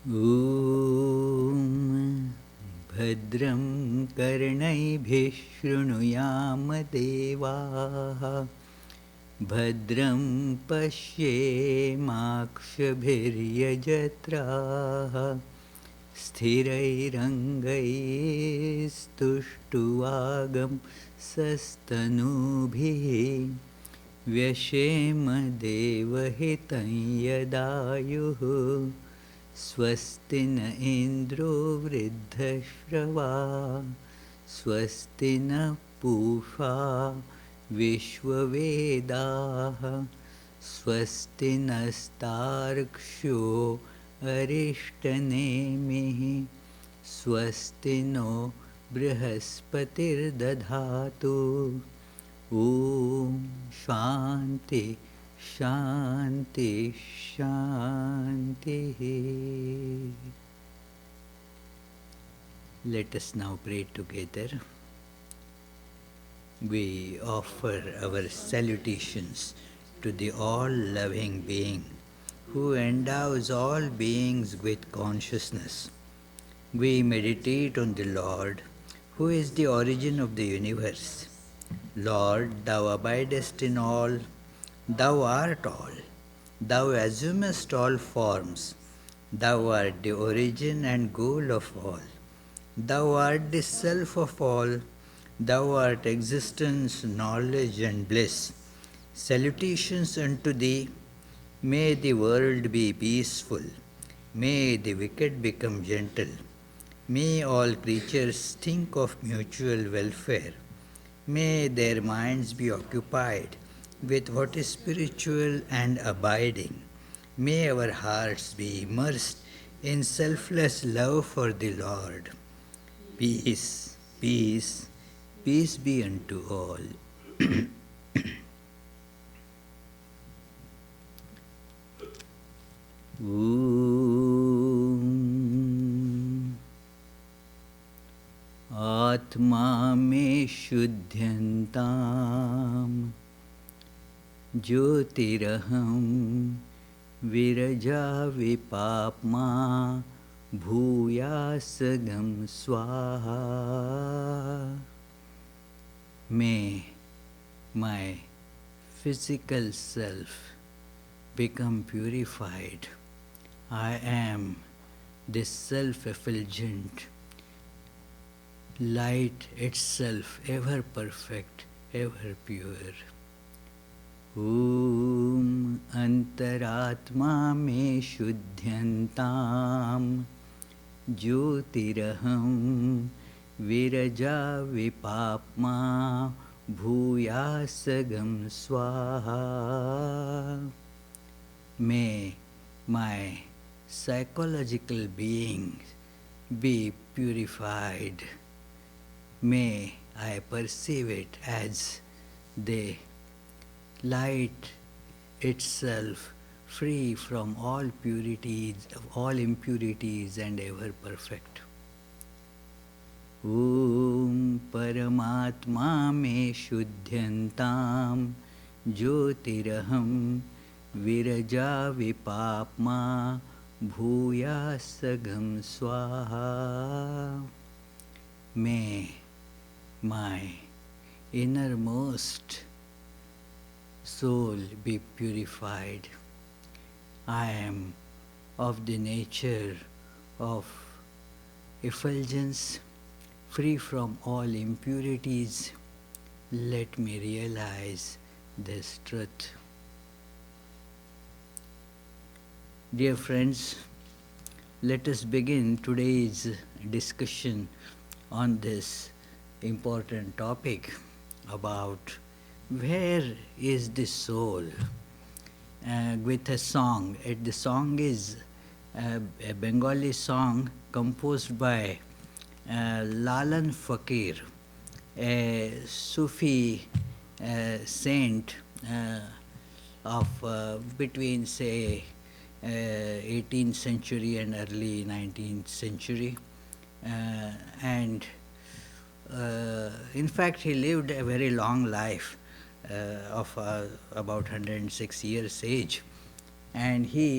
ॐ भद्रं कर्णैभिः शृणुयाम देवाः भद्रं पश्येमाक्षभिर्यजत्राः स्थिरैरङ्गैस्तुष्टुवागं सस्तनूभिः व्यशेम देवहितं यदायुः स्वस्ति न इन्द्रो वृद्धश्रवा स्वस्ति नः पूषा विश्ववेदाः स्वस्ति नस्तार्क्ष्यो अरिष्टनेमिः स्वस्ति नो बृहस्पतिर्दधातु ॐ शान्ति शान्ति शान्तिः. Let us now pray together. We offer our salutations to the all-loving being who endows all beings with consciousness. We meditate on the Lord, who is the origin of the universe. Lord, thou abidest in all, thou art all, thou assumest all forms, thou art the origin and goal of all, thou art the self of all, thou art existence, knowledge and bliss. Salutations unto thee. May the world be peaceful, may the wicked become gentle, may all creatures think of mutual welfare, may their minds be occupied with what is spiritual and abiding. May our hearts be immersed in selfless love for the Lord. Peace, peace, peace be unto all. आत्मा मे शुद्ध्यन्ताम् ज्योतिरहं विरजा विपाप्मा भूयासगं स्वाहा. May my physical self become purified. I am this self-effulgent light itself, ever perfect, ever pure. Om Antaratma me shuddhyantam Jyotiraham Viraja Vipapma Bhuyasagam Swaha. May my psychological being be purified. May I perceive it as the light itself, free from all purities, all impurities and ever perfect. Om Paramatma me shuddhyantam Jyotiraham Viraja Vipapma Bhuyasagam Swaha. May my innermost soul be purified. I am of the nature of effulgence, free from all impurities. Let me realize this truth. Dear friends, let us begin today's discussion on this important topic about where is the soul, with a song. The song is a Bengali song composed by Lalan Fakir, a Sufi saint of between, say, 18th century and early 19th century. And in fact, he lived a very long life of about 106 years age. and he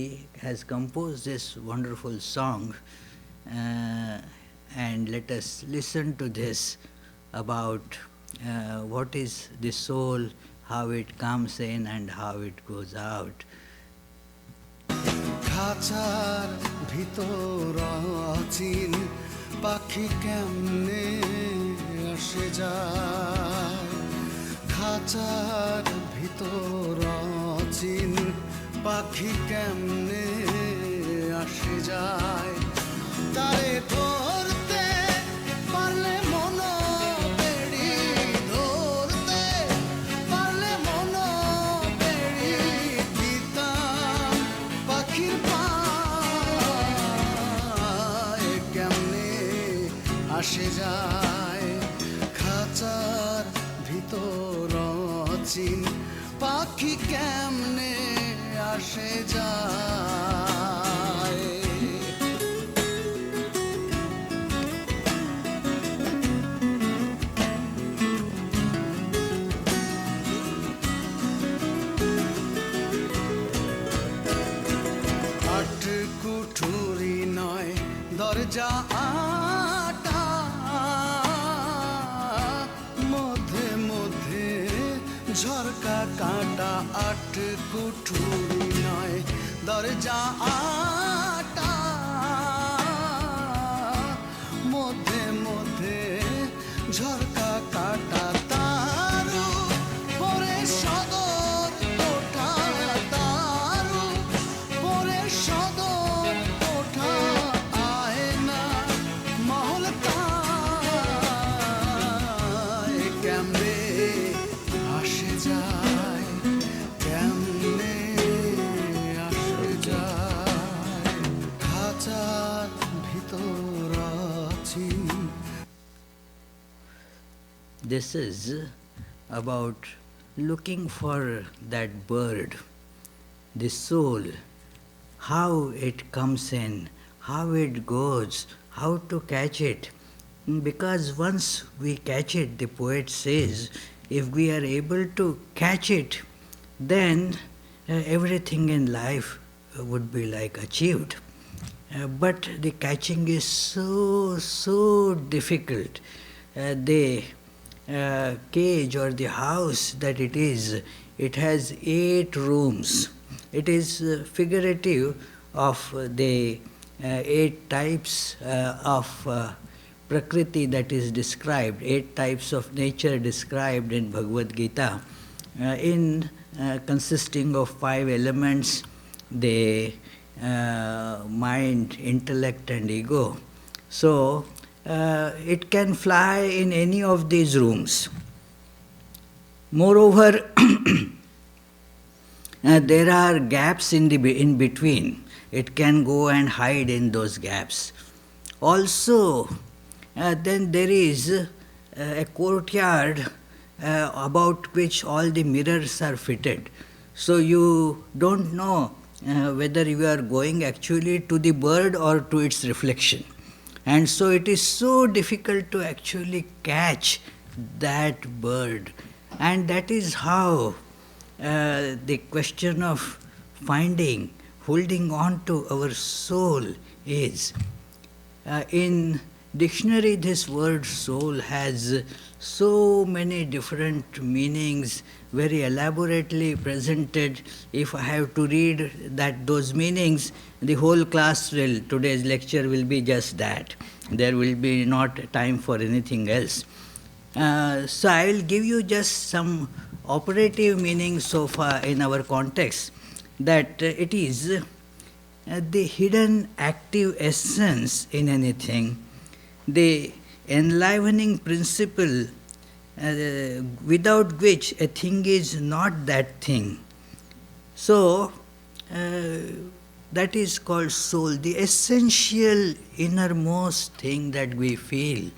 has composed this wonderful song, and let us listen to this about what is the soul, how it comes in and how it goes out. খাঁচার ভিতর অচিন পাখি কেমনে আসে যায় খাঁচার ভিতর অচিন পাখি কেমনে আসে যায় তারে ধরতে পারলে মন বেড়ি ধরতে পারলে মন বেড়ি দিতাম পাখির পায় কেমনে আসে যায় খাঁচার ভিতর অচিন পাখি কেমনে আসে যায় আট কুঠুরি নয় দরজা আটা মধ্যে মধ্যে ঝরকা কাটা আট কুঠুরি নয় দরজা আটা মধ্যে মধ্যে ঝরকা কাটা তারু পরে সদর ওঠা তারু পরে সদর ওঠা আয়না মহল তায় কেমনে আসে যায় কেমনে আসে যায় খাঁচার ভিতর আছি This is about looking for that bird, the soul, how it comes in, how it goes, how to catch it. Because once we catch it, the poet says, if we are able to catch it, then everything in life would be like achieved. But the catching is so difficult. The cage or the house that it has 8 rooms. It is figurative of the 8 types of Prakriti that is described, 8 types of nature described in Bhagavad Gita, consisting of 5 elements, the mind, intellect and ego. So, it can fly in any of these rooms. Moreover, there are gaps in between. It can go and hide in those gaps. Also, then there is a courtyard about which all the mirrors are fitted. So you don't know whether you are going actually to the bird or to its reflection. And so it is so difficult to actually catch that bird. And that is how the question of finding, holding on to our soul is. In dictionary, this word soul has so many different meanings, very elaborately presented. If I have to read those meanings, the whole class today's lecture will be just that. There will be not time for anything else. So I will give you just some operative meanings so far in our context, that it is the hidden active essence in anything, the enlivening principle without which a thing is not that thing. So, that is called soul, the essential innermost thing that we feel.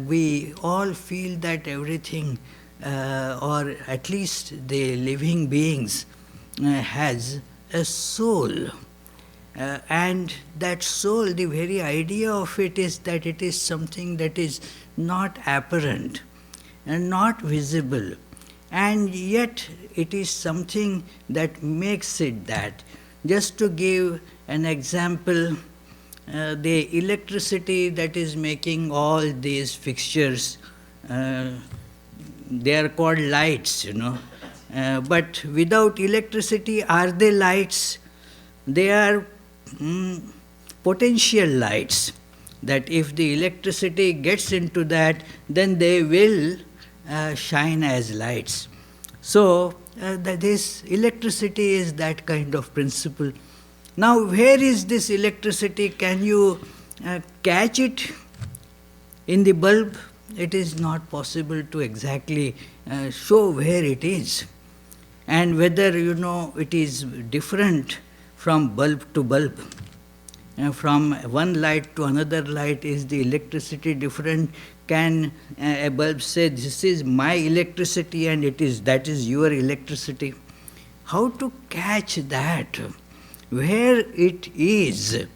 We all feel that everything, or at least the living beings, has a soul. And that soul, the very idea of it is that it is something that is not apparent and not visible. and yet it is something that makes it that. Just to give an example, the electricity that is making all these fixtures, they are called lights, but without electricity, are they lights? They are potential lights, that if the electricity gets into that, then they will shine as lights. So this electricity is that kind of principle. Now, where is this electricity? Can you catch it in the bulb? It is not possible to exactly show where it is, and whether it is different from bulb to bulb. From one light to another light, is the electricity different? Can a bulb say, this is my electricity and that is your electricity? How to catch that? Where it is?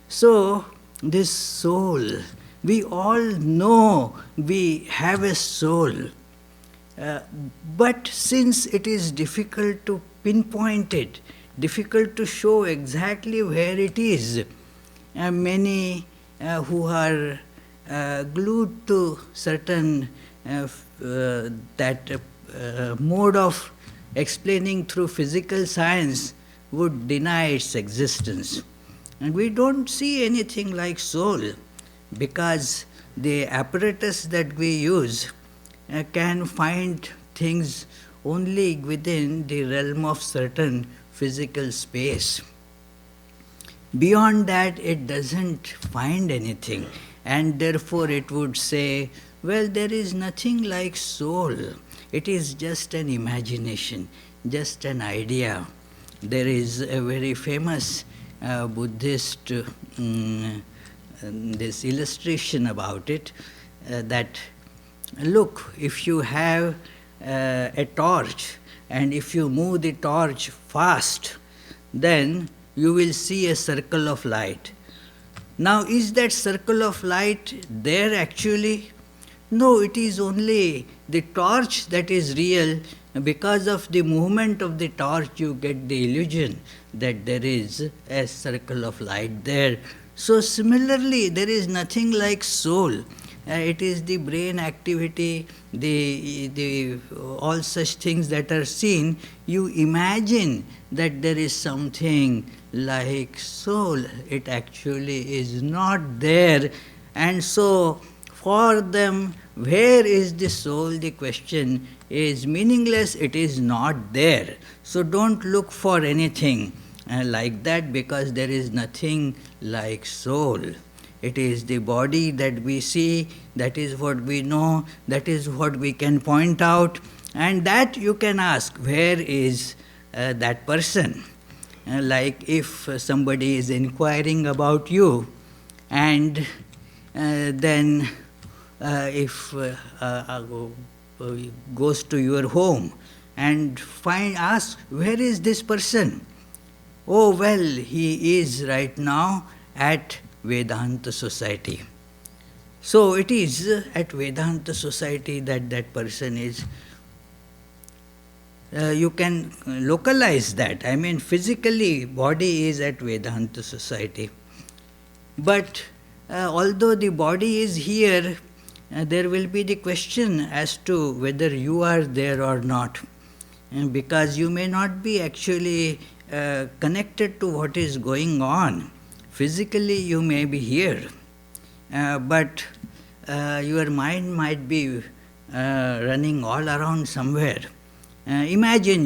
So, this soul, we all know we have a soul. But since it is difficult to pinpoint it, difficult to show exactly where it is, many who are glued to certain mode of explaining through physical science would deny its existence. And we don't see anything like soul, because the apparatus that we use can find things only within the realm of certain physical space. Beyond that, it doesn't find anything, and therefore it would say, well, there is nothing like soul. It is just an imagination, just an idea. There is a very famous Buddhist this illustration about it, that look, if you have a torch, and if you move the torch fast, then you will see a circle of light. Now, is that circle of light there actually? No, it is only the torch that is real. Because of the movement of the torch, you get the illusion that there is a circle of light there. So similarly, there is nothing like soul. It is the brain activity, the all such things that are seen. You imagine that there is something like soul. It actually is not there. And so for them, where is the soul? The question is meaningless. It is not there. So don't look for anything like that, because there is nothing like soul. It is the body that we see, that is what we know, that is what we can point out, and that you can ask, where is that person? Like if somebody is inquiring about you, and then if goes to your home and asks, where is this person? Oh, well, he is right now at Vedanta Society. So it is at Vedanta Society that that person is. You can localize that. I mean, physically, body is at Vedanta Society. But although the body is here, there will be the question as to whether you are there or not. Because you may not be actually connected to what is going on. Physically, you may be here, but your mind might be running all around somewhere. Imagine,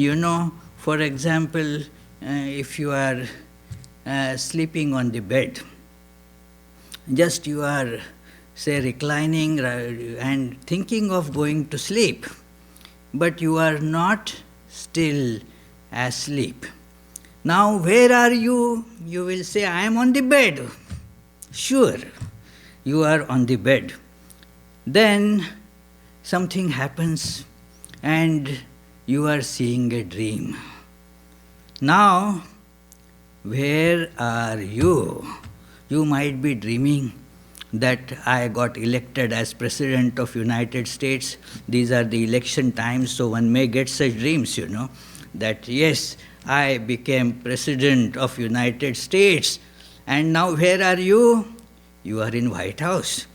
for example, if you are sleeping on the bed, just you are, say, reclining and thinking of going to sleep, but you are not still asleep. Now, where are you? You will say, I am on the bed. Sure, you are on the bed. Then something happens and you are seeing a dream. Now, where are you? You might be dreaming that I got elected as President of United States. These are the election times, so one may get such dreams, that yes, I became President of United States, and now where are you? You are in White House.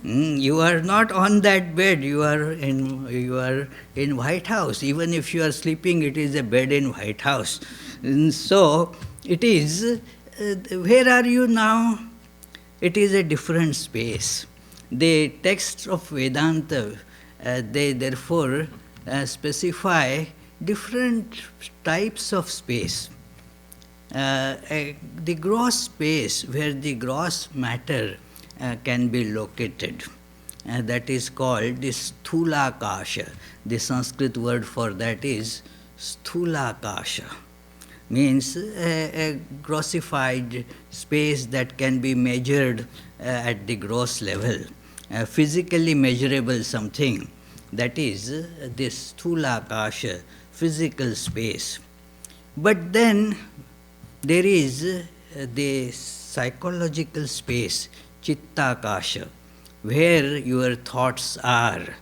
You are not on that bed, you are in White House. Even if you are sleeping, it is a bed in White House. So it is, where are you now? It is a different space. The texts of Vedanta, they therefore specify different types of space. The gross space, where the gross matter can be located, that is called the Sthulakasha. The Sanskrit word for that is Sthulakasha. Means a grossified space that can be measured at the gross level, physically measurable something. That is this Sthulakasha, physical space. But then there is the psychological space, Chittakasha, where your thoughts are.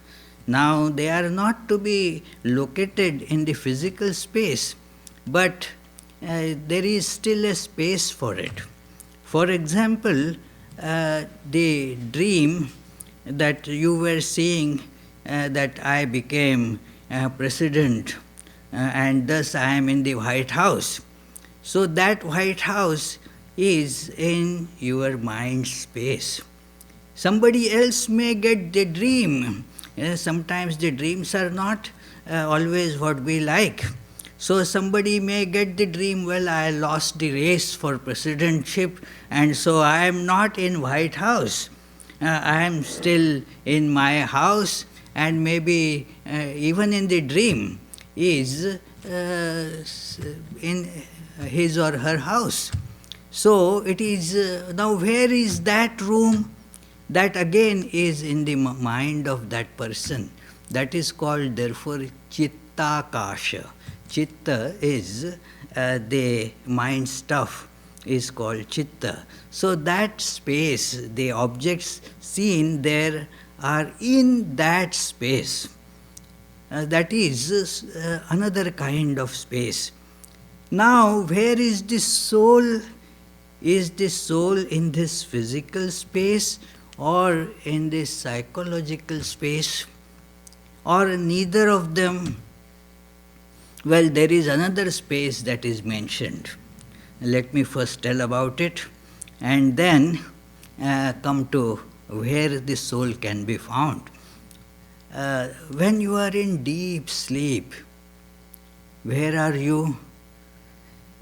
Now they are not to be located in the physical space, but there is still a space for it. For example, the dream that you were seeing, that I became president and thus I am in the White House. So that White House is in your mind space. Somebody else may get the dream. Sometimes the dreams are not always what we like. So somebody may get the dream, well, I lost the race for presidentship, and so I am not in White House. I am still in my house, and maybe even in the dream is in his or her house. So it is, now where is that room? That again is in the mind of that person. That is called therefore Chittakasha. Chitta is the mind stuff is called Chitta. So that space, the objects seen there are in that space. That is another kind of space. Now, where is the soul? Is the soul in this physical space or in this psychological space, or neither of them? Well, there is another space that is mentioned. Let me first tell about it and then come to where the soul can be found. When you are in deep sleep, where are you?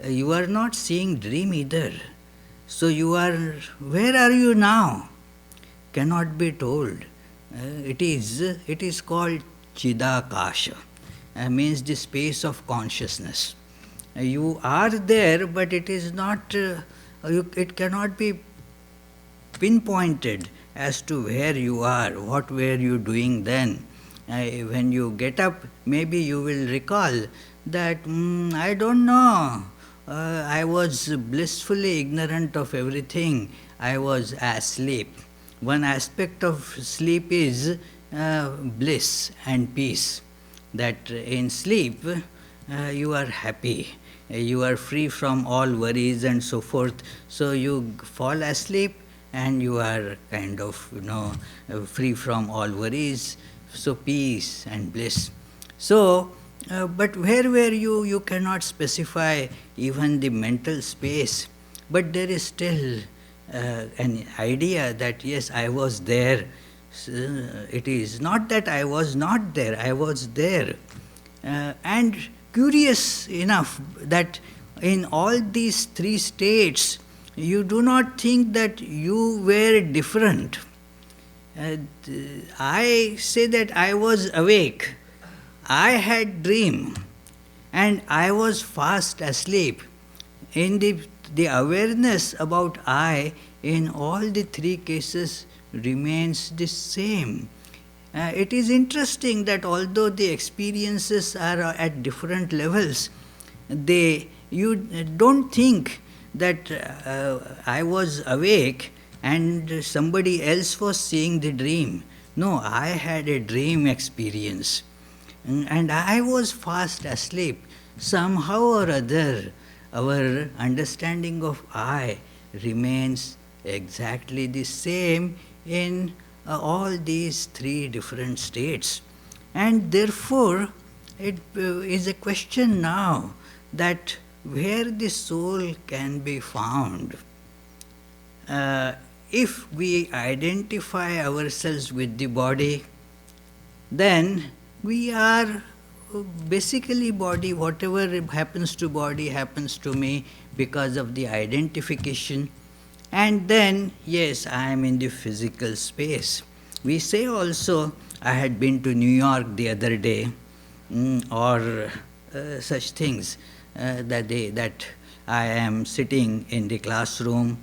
You are not seeing dream either. So you are, where are you now? Cannot be told. It is called Chidakasha. Means the space of consciousness. You are there, but it is not, it cannot be pinpointed as to where you are, what were you doing then. When you get up, maybe you will recall that, I don't know, I was blissfully ignorant of everything, I was asleep. One aspect of sleep is bliss and peace. That in sleep you are happy, you are free from all worries and so forth. So you fall asleep and you are kind of, free from all worries. So peace and bliss. So, but where were you? You cannot specify even the mental space. But there is still an idea that yes, I was there. It is not that I was not there, I was there. And curious enough that in all these three states, you do not think that you were different. I say that I was awake, I had dream, and I was fast asleep. In the awareness about I in all the three cases remains the same. It is interesting that although the experiences are at different levels, you don't think that I was awake and somebody else was seeing the dream. No, I had a dream experience. And I was fast asleep. Somehow or other, our understanding of I remains exactly the same in all these three different states. And therefore, it is a question now that where the soul can be found. If we identify ourselves with the body, then we are basically body. Whatever happens to body happens to me because of the identification. And then, yes, I am in the physical space. We say also, I had been to New York the other day, or such things, that I am sitting in the classroom,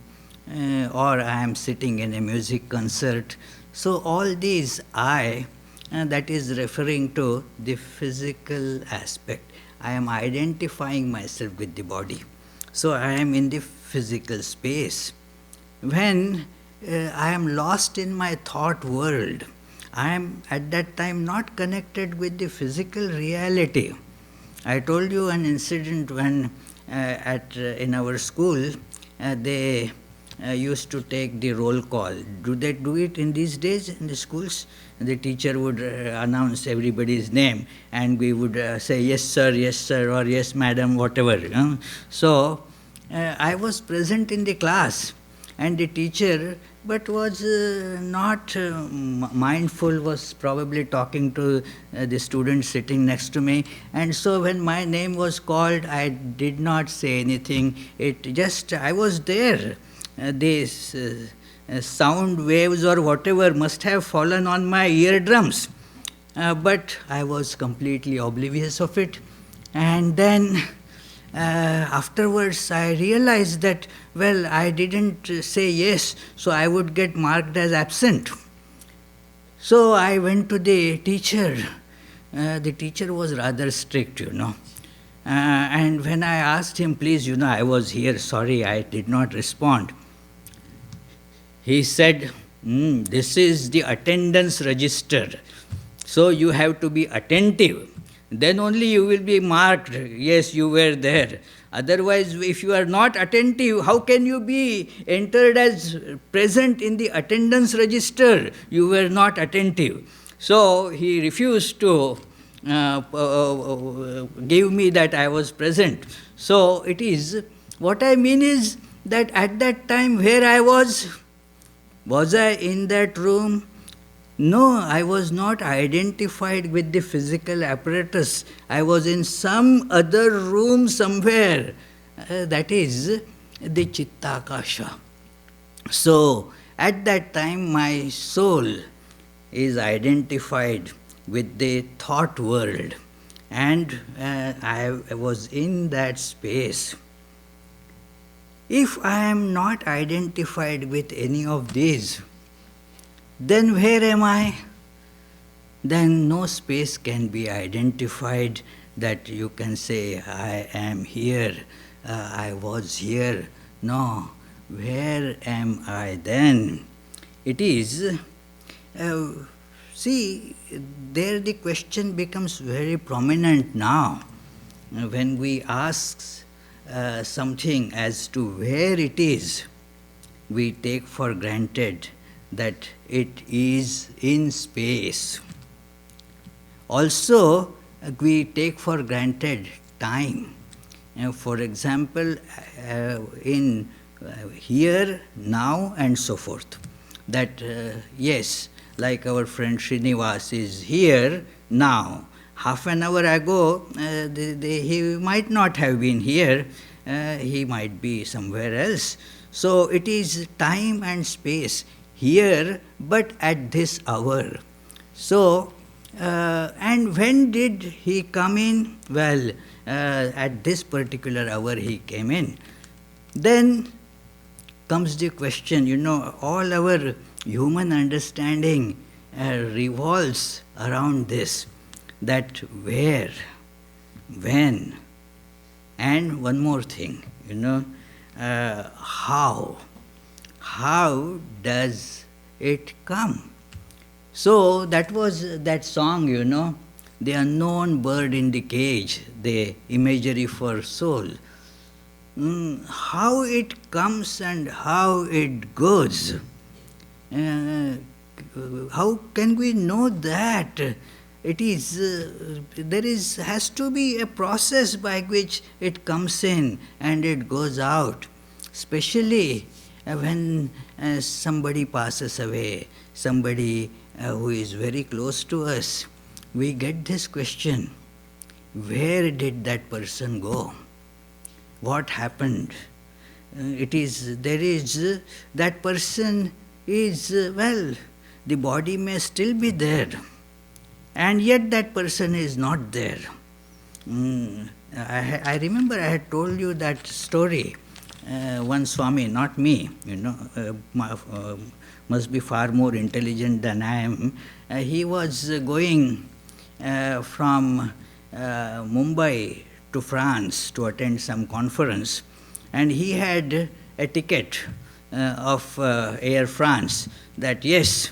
or I am sitting in a music concert. So all these I, that is referring to the physical aspect. I am identifying myself with the body. So I am in the physical space. When I am lost in my thought world, I am at that time not connected with the physical reality. I told you an incident when in our school they used to take the roll call. Do they do it in these days in the schools? The teacher would announce everybody's name, and we would say yes sir, or yes madam, whatever. So I was present in the class, and the teacher, but was not mindful, was probably talking to the student sitting next to me. And so when my name was called, I did not say anything. I was there. These sound waves or whatever must have fallen on my eardrums. But I was completely oblivious of it. And then afterwards I realized that, well, I didn't say yes, so I would get marked as absent. So I went to the teacher. The teacher was rather strict, and when I asked him, please, I was here, sorry, I did not respond. He said, this is the attendance register, so you have to be attentive. Then only you will be marked, yes, you were there. Otherwise, if you are not attentive, how can you be entered as present in the attendance register? You were not attentive. So he refused to give me that I was present. So it is, what I mean is that at that time where I was I in that room? No, I was not identified with the physical apparatus. I was in some other room somewhere. That is the Chittakasha. So, at that time, my soul is identified with the thought world, and I was in that space. If I am not identified with any of these, then where am I? Then no space can be identified that you can say, I am here, I was here. No, where am I then? It is, see, there the question becomes very prominent now. When we ask something as to where it is, we take for granted that it is in space. Also, we take for granted time. For example, in here, now, and so forth. That, yes, like our friend Srinivas is here, now. Half an hour ago, he might not have been here, he might be somewhere else. So it is time and space, here, but at this hour. So, and when did he come in? Well, at this particular hour he came in. Then comes the question, all our human understanding revolves around this. That where, when, and one more thing, how how does it come? So that was that song, the unknown bird in the cage, the imagery for soul. How it comes and how it goes. How can we know that? It is has to be a process by which it comes in and it goes out. Especially when somebody passes away, somebody who is very close to us, we get this question: where did that person go? What happened? That person is, the body may still be there, and yet that person is not there. I remember I had told you that story. One Swami, not me, must be far more intelligent than I am. He was going from Mumbai to France to attend some conference, and he had a ticket of Air France that yes.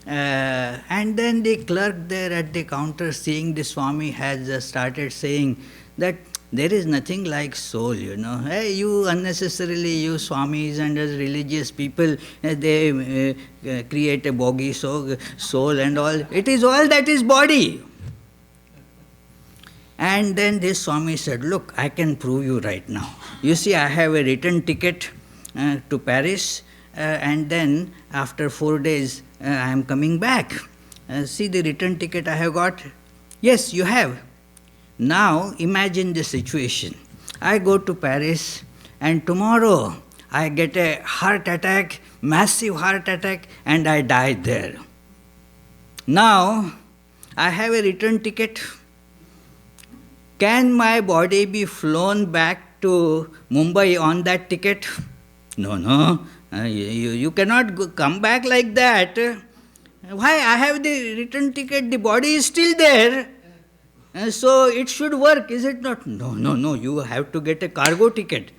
And then the clerk there at the counter, seeing the Swami, has started saying that there is nothing like soul, Hey, you unnecessarily, you Swamis and as religious people, they create a bogy soul and all. It is all that is body. And then this Swami said, look, I can prove you right now. You see, I have a return ticket to Paris, and then after 4 days, I am coming back. See the return ticket I have got? Yes, you have. Now, imagine the situation. I go to Paris, and tomorrow I get a heart attack, massive heart attack, and I die there. Now, I have a return ticket. Can my body be flown back to Mumbai on that ticket? No. You cannot come back like that. Why? I have the return ticket, the body is still there. So it should work, is it not? No, you have to get a cargo ticket.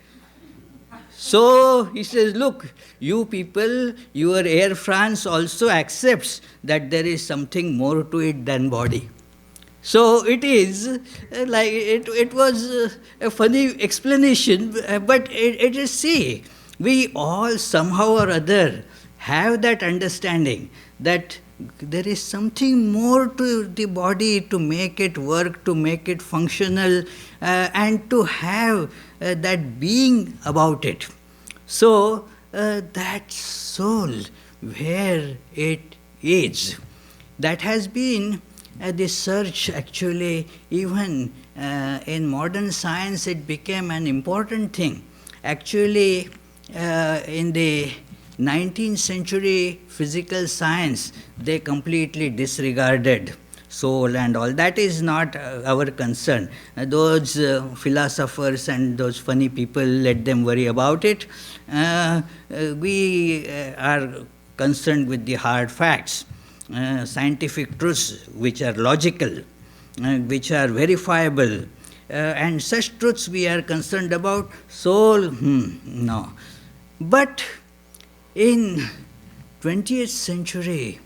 So he says, look, you people, your Air France also accepts that there is something more to it than body. So it is like, it was a funny explanation, but it is, see, we all somehow or other have that understanding that there is something more to the body to make it work, to make it functional, and to have that being about it. So that soul, where it is, that has been the search actually. Even in modern science it became an important thing. Actually, in the 19th century physical science, they completely disregarded soul and all. That is not our concern. Those philosophers and those funny people, let them worry about it. We are concerned with the hard facts, scientific truths which are logical, which are verifiable, and such truths we are concerned about. Soul, no. But in 20th century,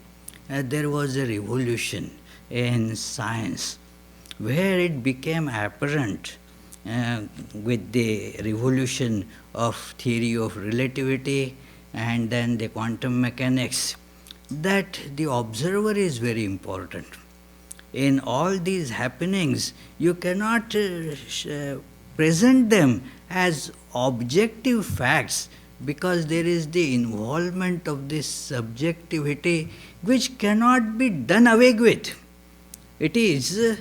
there was a revolution in science where it became apparent with the revolution of theory of relativity and then the quantum mechanics, that the observer is very important. In all these happenings, you cannot present them as objective facts, because there is the involvement of this subjectivity which cannot be done away with. It is,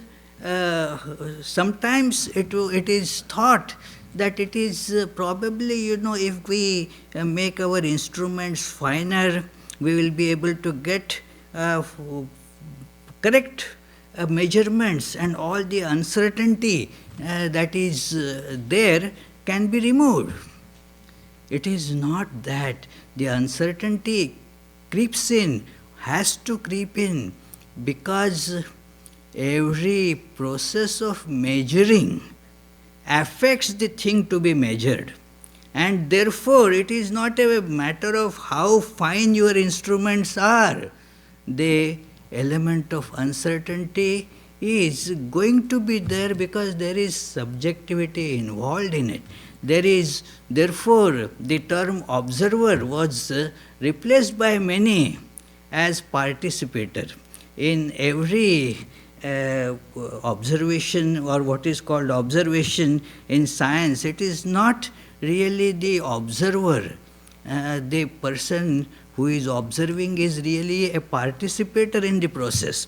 sometimes it is thought that it is probably, if we make our instruments finer, we will be able to get correct measurements, and all the uncertainty that is there can be removed. It is not that. The uncertainty creeps in, has to creep in, because every process of measuring affects the thing to be measured. And therefore, it is not a matter of how fine your instruments are. The element of uncertainty is going to be there because there is subjectivity involved in it. There is, therefore, the term observer was replaced by many as participator. In every observation, or what is called observation in science, it is not really the observer. The person who is observing is really a participator in the process.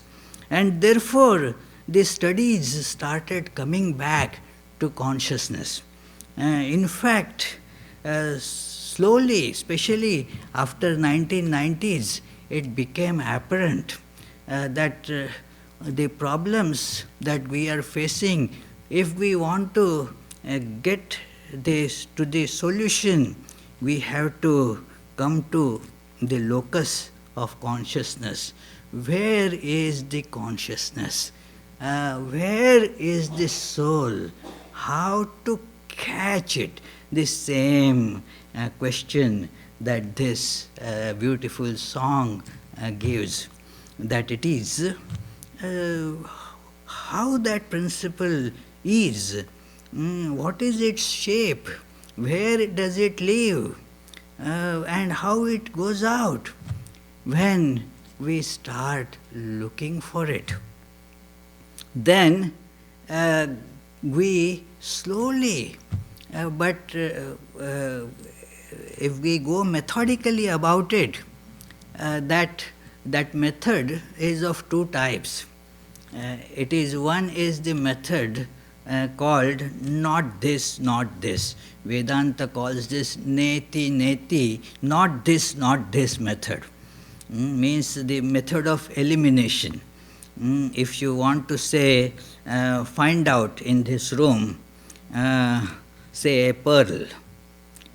And therefore, the studies started coming back to consciousness. In fact, slowly, especially after 1990s, it became apparent that the problems that we are facing, if we want to get this to the solution, we have to come to the locus of consciousness. Where is the consciousness? Where is the soul? How to catch it? The same question that this beautiful song gives, that it is how that principle is, what is its shape, where does it live, and how it goes out. When we start looking for it, then we slowly, but if we go methodically about it, that method is of two types. One is the method called not this, not this. Vedanta calls this neti, neti, not this method. Means the method of elimination. If you want to say, find out in this room, say a pearl.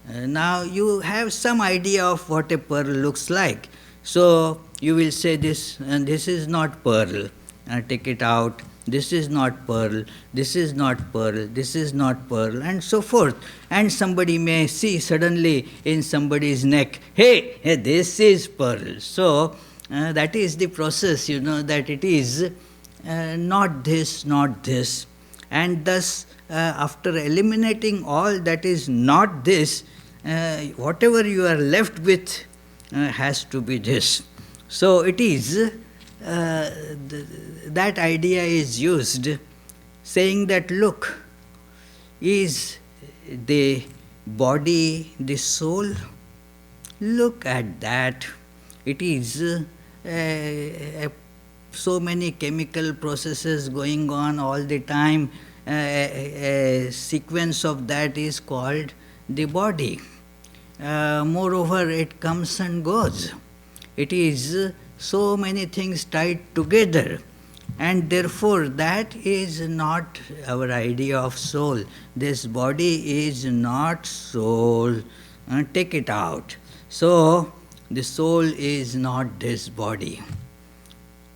Now you have some idea of what a pearl looks like. So you will say this, and this is not pearl. Take it out. This is not pearl. This is not pearl. This is not pearl, and so forth. And somebody may see suddenly in somebody's neck, hey, this is pearl. So that is the process, that it is not this, not this. And thus, after eliminating all that is not this, whatever you are left with has to be this. So it is, that idea is used, saying that, look, is the body the soul? Look at that. It is so many chemical processes going on all the time. A sequence of that is called the body. Moreover, it comes and goes. It is so many things tied together, and therefore that is not our idea of soul. This body is not soul. Take it out. So the soul is not this body.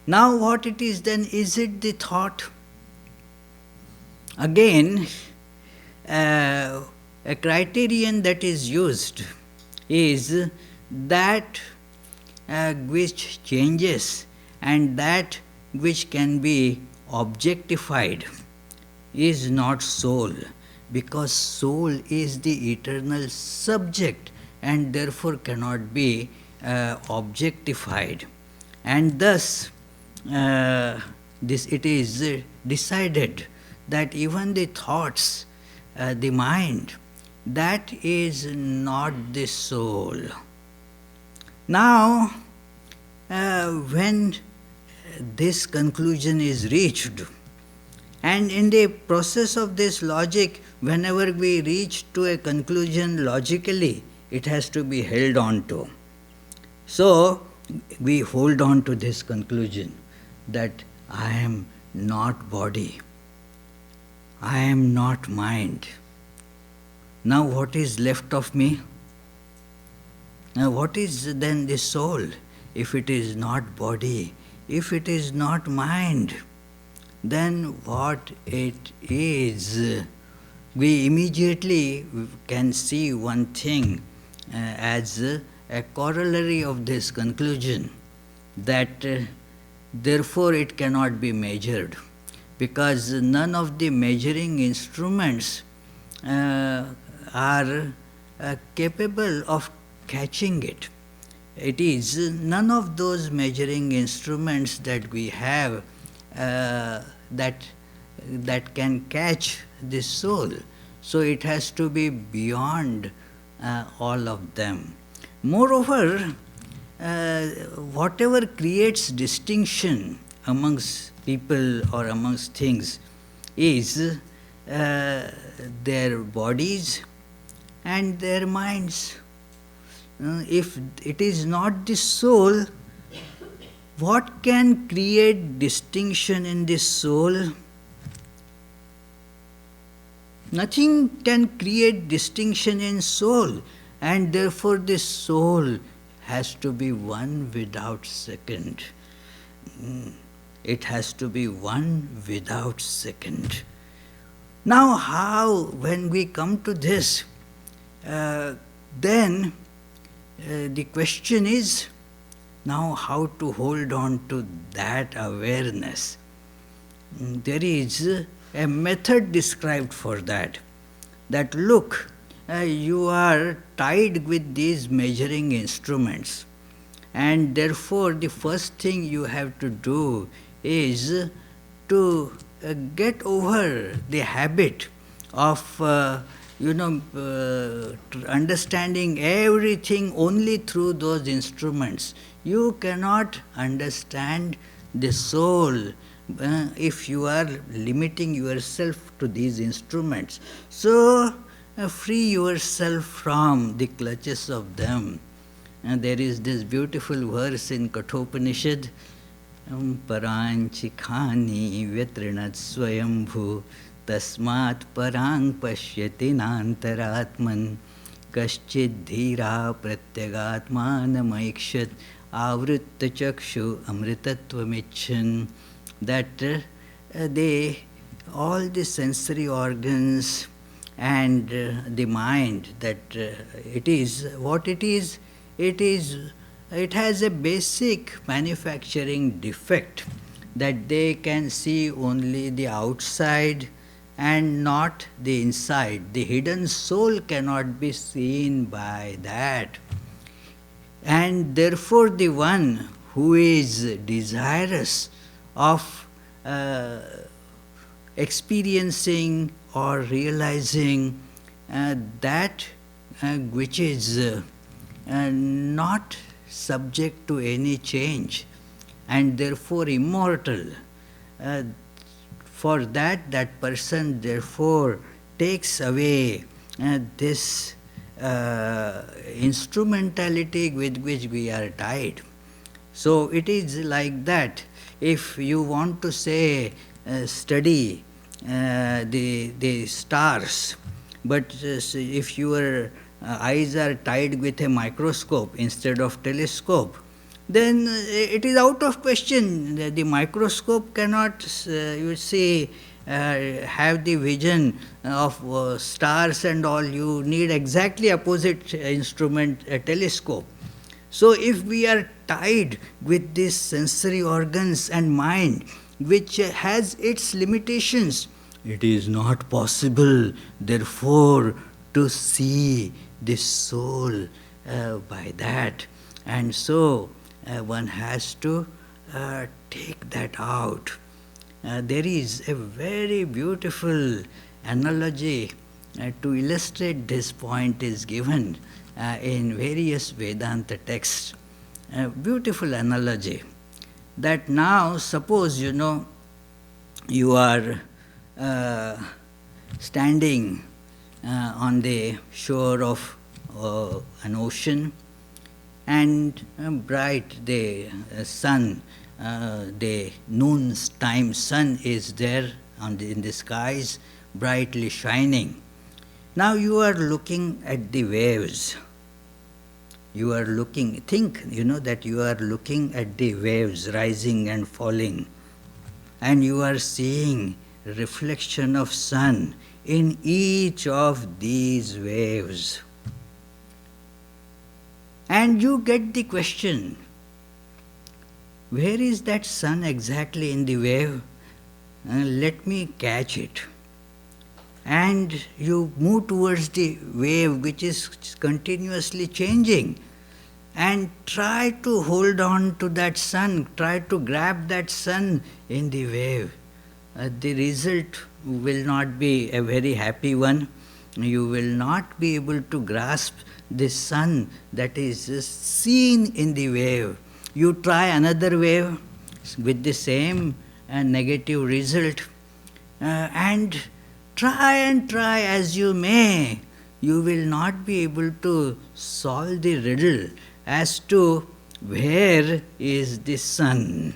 Now what it is then? Is it the thought? Again, a criterion that is used is that which changes and that which can be objectified is not soul, because soul is the eternal subject and therefore cannot be objectified. And thus it is decided that even the thoughts, the mind, that is not the soul. Now, when this conclusion is reached, and in the process of this logic, whenever we reach to a conclusion logically, it has to be held on to. So, we hold on to this conclusion that I am not body, I am not mind. Now what is left of me? Now what is then the soul? If it is not body, if it is not mind, then what it is? we immediately can see one thing as a corollary of this conclusion, that therefore it cannot be measured, because none of the measuring instruments are capable of catching it. It is none of those measuring instruments that we have that can catch the soul. So it has to be beyond all of them. Moreover, whatever creates distinction amongst people or amongst things is their bodies and their minds. If it is not the soul, what can create distinction in the soul? Nothing can create distinction in soul, and therefore the soul has to be one without second. It has to be one without second. Now how, when we come to this, then the question is now how to hold on to that awareness. There is a method described for that. That look, you are tied with these measuring instruments, and therefore the first thing you have to do is to get over the habit of understanding everything only through those instruments. You cannot understand the soul if you are limiting yourself to these instruments. So free yourself from the clutches of them. And there is this beautiful verse in Kathopanishad, Paranchi khani vyatrinat swayambhu tasmat parang pashyati nantaratman kaschid dhira pratyagatmanam aikshat avritta chakshu amritatvamichan. That all the sensory organs and the mind, that it is what it is, it has a basic manufacturing defect, that they can see only the outside and not the inside. The hidden soul cannot be seen by that. And therefore the one who is desirous of experiencing or realizing that which is not subject to any change and therefore immortal, for that person therefore takes away this instrumentality with which we are tied. So it is like that. If you want to say study the stars, but if your eyes are tied with a microscope instead of telescope, then it is out of question. The microscope cannot, have the vision of stars and all. You need exactly opposite instrument, a telescope. So if we are tied with these sensory organs and mind, which has its limitations, it is not possible, therefore, to see the soul by that. And so one has to take that out. There is a very beautiful analogy to illustrate this point is given in various Vedanta texts. A beautiful analogy, that now suppose you are standing on the shore of an ocean, and bright the sun, the noon time sun is there in the skies, brightly shining. Now you are looking at the waves. You are looking, that you are looking at the waves rising and falling, and you are seeing reflection of sun in each of these waves. And you get the question, where is that sun exactly in the wave? Let me catch it. And you move towards the wave which is continuously changing, and try to hold on to that sun, try to grab that sun in the wave. The result will not be a very happy one. You will not be able to grasp the sun that is seen in the wave. You try another wave with the same negative result, and try as you may, you will not be able to solve the riddle as to where is the sun.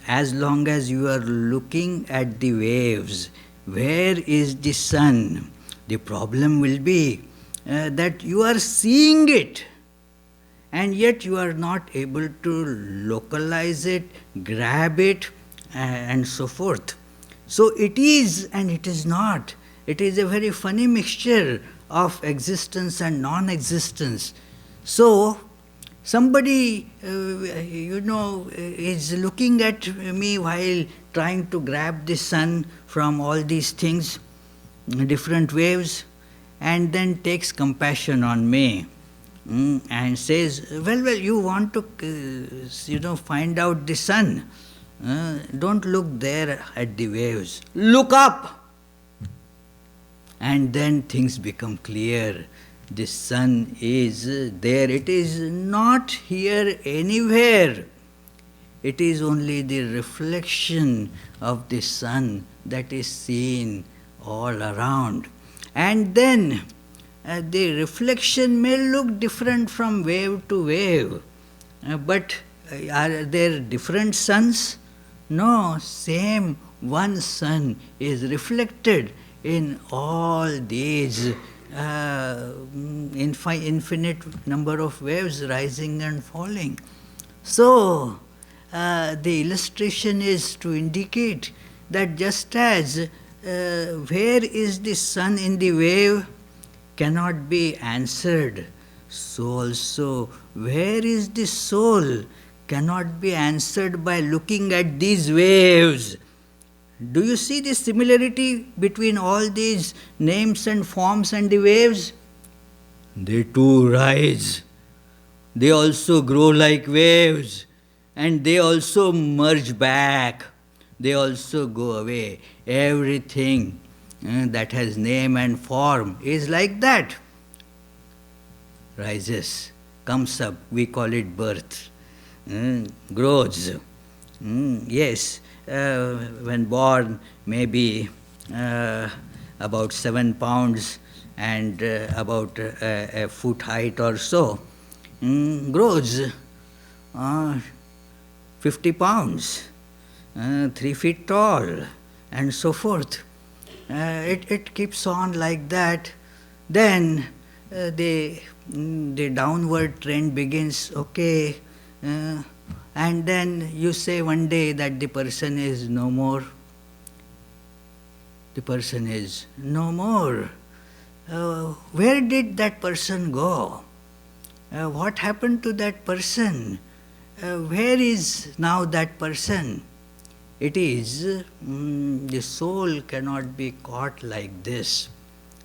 As long as you are looking at the waves, where is the sun? The problem will be that you are seeing it, and yet you are not able to localize it, grab it, and so forth. So it is and it is not. It is a very funny mixture of existence and non-existence. So somebody, is looking at me while trying to grab the sun from all these things, different waves, and then takes compassion on me and says, well, you want to, find out the sun. Don't look there at the waves. Look up! And then things become clear. The sun is there. It is not here anywhere. It is only the reflection of the sun that is seen all around. And then the reflection may look different from wave to wave. But are there different suns? No, same one sun is reflected in all these infinite number of waves rising and falling. So, the illustration is to indicate that just as where is the sun in the wave cannot be answered, so also where is the soul cannot be answered by looking at these waves. Do you see the similarity between all these names and forms and the waves? They too rise. They also grow like waves, and they also merge back. They also go away. Everything that has name and form is like that. Rises, comes up, we call it birth. Grows. Yes. When born, maybe about 7 pounds and about a foot height or so, grows 50 pounds, 3 feet tall, and so forth. It keeps on like that. Then the downward trend begins, okay, and then you say one day that the person is no more. The person is no more. Where did that person go? What happened to that person? Where is now that person? It is, the soul cannot be caught like this.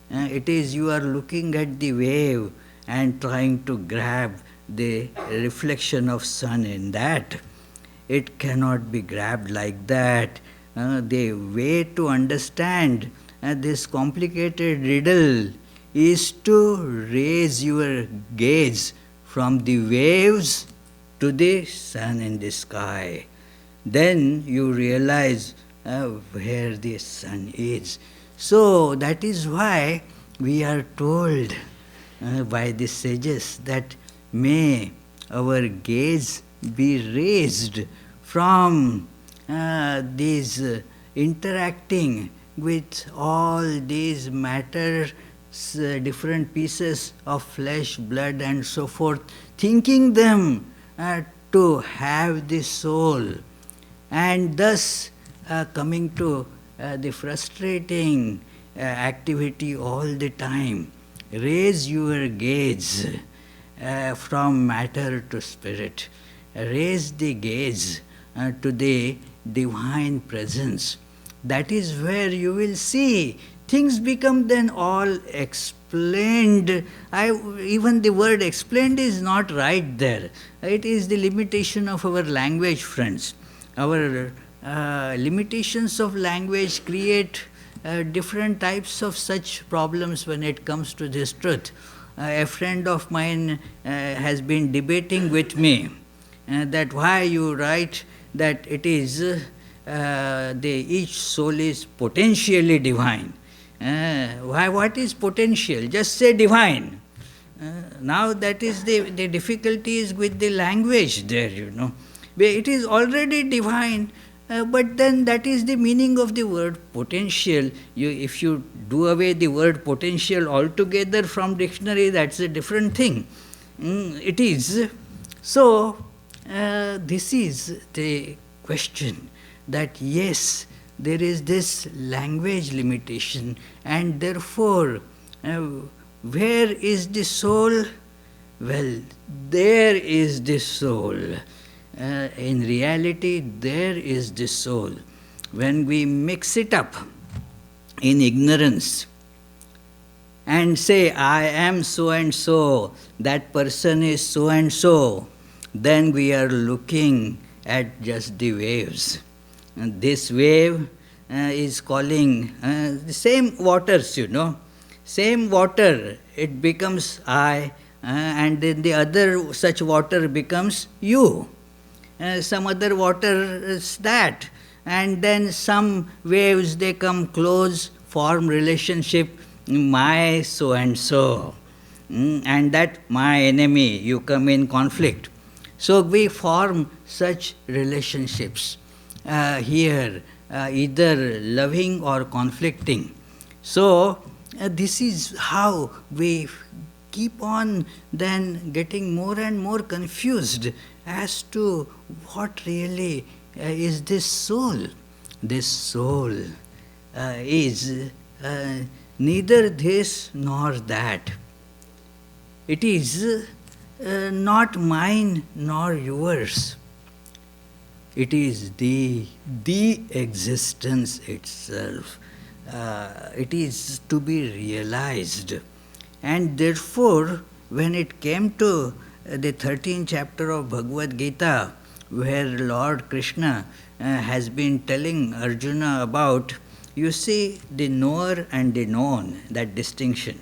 It is you are looking at the wave and trying to grab the reflection of sun in that. It cannot be grabbed like that. The way to understand this complicated riddle is to raise your gaze from the waves to the sun in the sky. Then you realize where the sun is. So that is why we are told by the sages that may our gaze be raised from these interacting with all these matter, different pieces of flesh, blood and so forth, thinking them to have the soul, and thus coming to the frustrating activity all the time. Raise your gaze from matter to spirit. Raise the gaze to the divine presence. That is where you will see things become then all explained. Even the word explained is not right there. It is the limitation of our language, friends. Our limitations of language create different types of such problems when it comes to this truth. A friend of mine has been debating with me that why you write that it is each soul is potentially divine. What is potential? Just say divine. Now that is the difficulty is with the language there, It is already divine, but then that is the meaning of the word potential. If you do away the word potential altogether from dictionary, that's a different thing. It is. So, this is the question, that yes, there is this language limitation, and therefore, where is the soul? Well, there is the soul. In reality, there is the soul. When we mix it up in ignorance and say, I am so and so, that person is so and so, then we are looking at just the waves. And this wave is calling the same waters, Same water, it becomes I, and then the other such water becomes you. Some other water is that. And then some waves, they come close, form relationship, my so and so. And that my enemy, you come in conflict. So we form such relationships here, either loving or conflicting. So this is how we keep on then getting more and more confused as to what really is this soul. This soul is neither this nor that. It is not mine nor yours. It is the existence itself. It is to be realized. And therefore, when it came to the 13th chapter of Bhagavad Gita, where Lord Krishna has been telling Arjuna about, you see, the knower and the known, that distinction.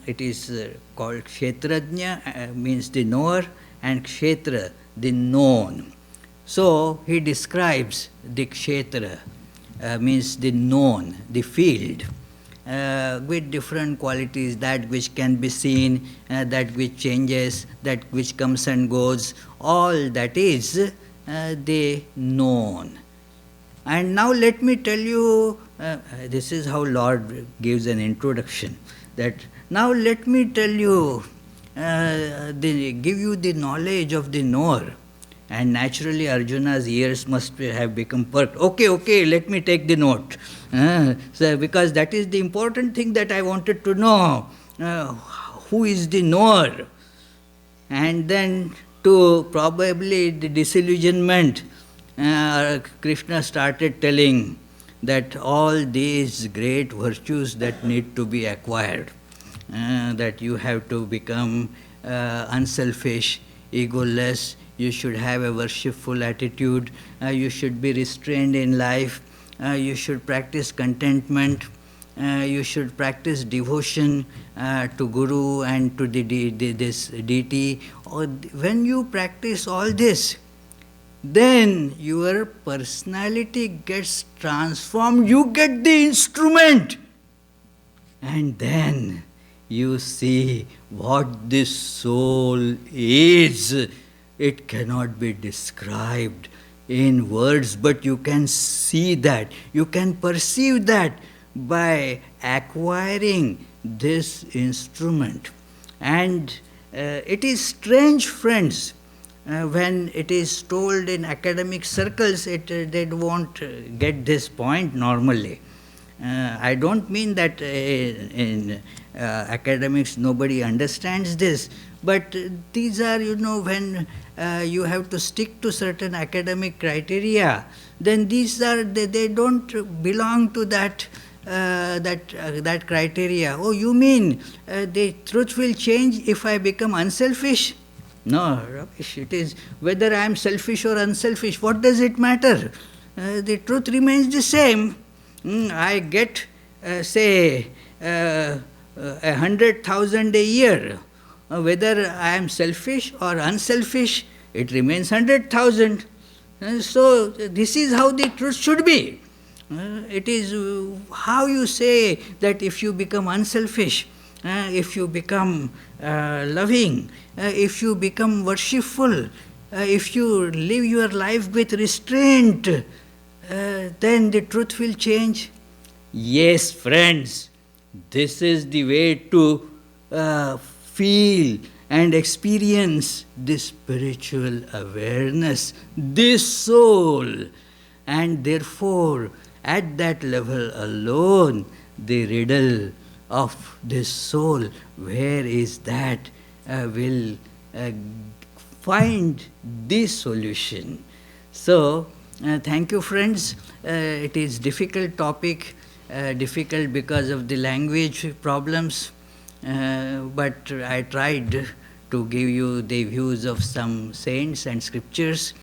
It is called Kshetrajna, means the knower, and Kshetra, the known. So he describes the Kshetra, means the known, the field, with different qualities, that which can be seen, that which changes, that which comes and goes, all that is the known. And now let me tell you, this is how Lord gives an introduction, that now let me tell you, give you the knowledge of the knower. And naturally Arjuna's ears must have become perked. Okay, let me take the note. So because that is the important thing that I wanted to know. Who is the knower? And then to probably the disillusionment, Krishna started telling that all these great virtues that need to be acquired, that you have to become unselfish, egoless, you should have a worshipful attitude, you should be restrained in life, you should practice contentment, you should practice devotion to Guru and to this deity. When you practice all this, then your personality gets transformed, you get the instrument, and then you see what this soul is. It cannot be described in words, but you can see that, you can perceive that by acquiring this instrument. And it is strange, friends, when it is told in academic circles, they won't get this point normally. I don't mean that in academics nobody understands this, but these are, when you have to stick to certain academic criteria, then these are, they don't belong to that criteria. Oh, you mean the truth will change if I become unselfish? No, rubbish. It is whether I am selfish or unselfish, what does it matter? The truth remains the same. I get, say, 100,000 a year. Whether I am selfish or unselfish, it remains 100,000. So this is how the truth should be. It is how you say that if you become unselfish, if you become loving, if you become worshipful, if you live your life with restraint, then the truth will change. Yes, friends, this is the way to feel and experience this spiritual awareness, this soul. And therefore, at that level alone, the riddle of this soul, where is that, will find this solution. So, thank you, friends. It is difficult topic, difficult because of the language problems, but I tried to give you the views of some saints and scriptures.